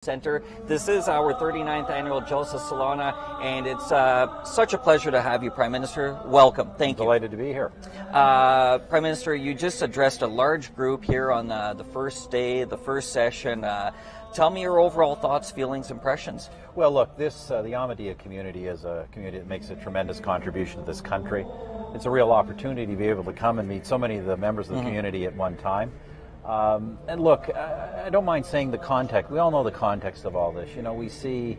Center. This is our 39th annual Jalsa Salona, and it's such a pleasure to have you, Prime Minister. Welcome. Thank you. Delighted to be here. Prime Minister, you just addressed a large group here on the first day, the first session. Tell me your overall thoughts, feelings, impressions. Well, look, the Ahmadiyya community is a community that makes a tremendous contribution to this country. It's a real opportunity to be able to come and meet so many of the members of the community at one time. And look, I don't mind saying the context. We all know the context of all this. You know, we see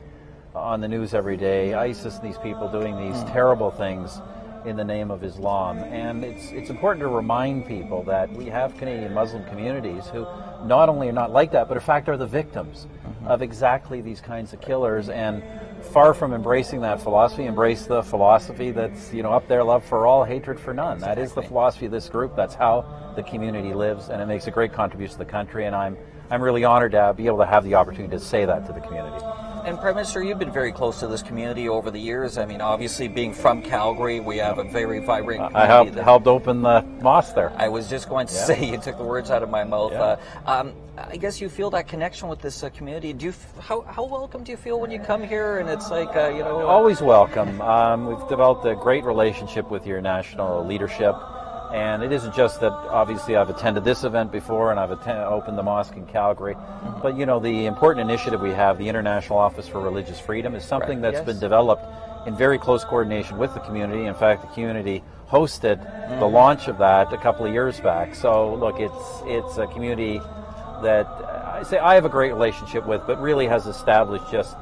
on the news every day ISIS and these people doing these terrible things in the name of Islam. And it's important to remind people that we have Canadian Muslim communities who not only are not like that, but in fact are the victims of exactly these kinds of killers. And far from embracing that philosophy, embrace the philosophy that's, you know, up there, love for all, hatred for none. That is the philosophy of this group. That's how the community lives, and it makes a great contribution to the country. And I'm really honored to be able to have the opportunity to say that to the community. And Prime Minister, you've been very close to this community over the years. I mean, obviously being from Calgary, we have a very vibrant community. I helped open the mosque there. I was just going to say, you took the words out of my mouth. Yeah. I guess you feel that connection with this community. Do you? How welcome do you feel when you come here? And it's like, you know, always welcome. We've developed a great relationship with your national leadership. And it isn't just that, obviously, I've attended this event before and I've opened the mosque in Calgary. But, you know, the important initiative we have, the International Office for Religious Freedom, is something that's been developed in very close coordination with the community. In fact, the community hosted the launch of that a couple of years back. So, look, it's a community that I have a great relationship with, but really has established just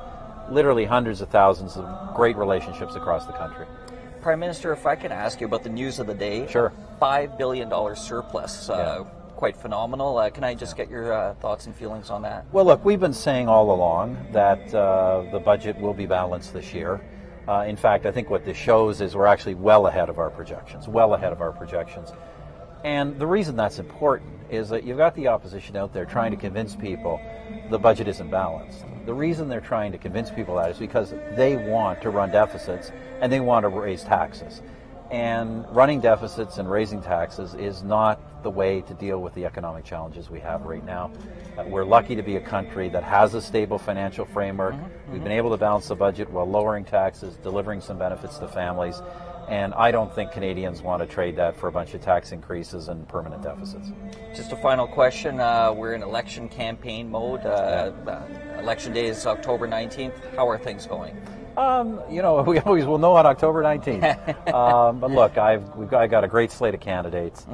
literally hundreds of thousands of great relationships across the country. Prime Minister, if I can ask you about the news of the day. Sure. $5 billion surplus, quite phenomenal. Can I just get your thoughts and feelings on that? Well, look, we've been saying all along that the budget will be balanced this year. In fact, I think what this shows is we're actually well ahead of our projections, And the reason that's important is that you've got the opposition out there trying to convince people the budget isn't balanced. The reason they're trying to convince people that is because they want to run deficits and they want to raise taxes. And running deficits and raising taxes is not the way to deal with the economic challenges we have right now. We're lucky to be a country that has a stable financial framework. We've been able to balance the budget while lowering taxes, delivering some benefits to families. And I don't think Canadians want to trade that for a bunch of tax increases and permanent deficits. Just a final question. We're in election campaign mode. Election day is October 19th. How are things going? You know, we always will know on October 19th. But look, I've got a great slate of candidates.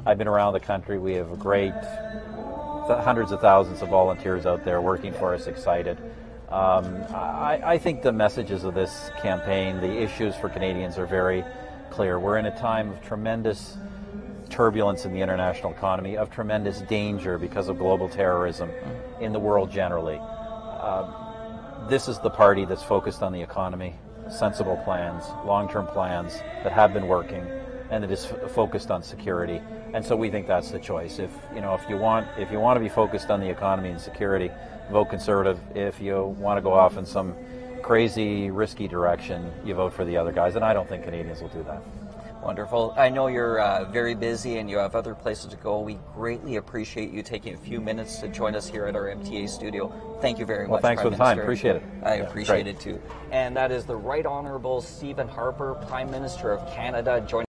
I've been around the country. We have a great hundreds of thousands of volunteers out there working for us, excited. I think the messages of this campaign, the issues for Canadians are very clear. We're in a time of tremendous turbulence in the international economy, of tremendous danger because of global terrorism in the world generally. This is the party that's focused on the economy, sensible plans, long-term plans that have been working, and that is focused on security. And so we think that's the choice. If you want to be focused on the economy and security, vote Conservative. If you want to go off in some crazy, risky direction, you vote for the other guys. And I don't think Canadians will do that. Wonderful. I know you're very busy and you have other places to go. We greatly appreciate you taking a few minutes to join us here at our MTA studio. Thank you very much. Well, thanks for the time. Appreciate it. I appreciate it too. And that is the Right Honourable Stephen Harper, Prime Minister of Canada, joining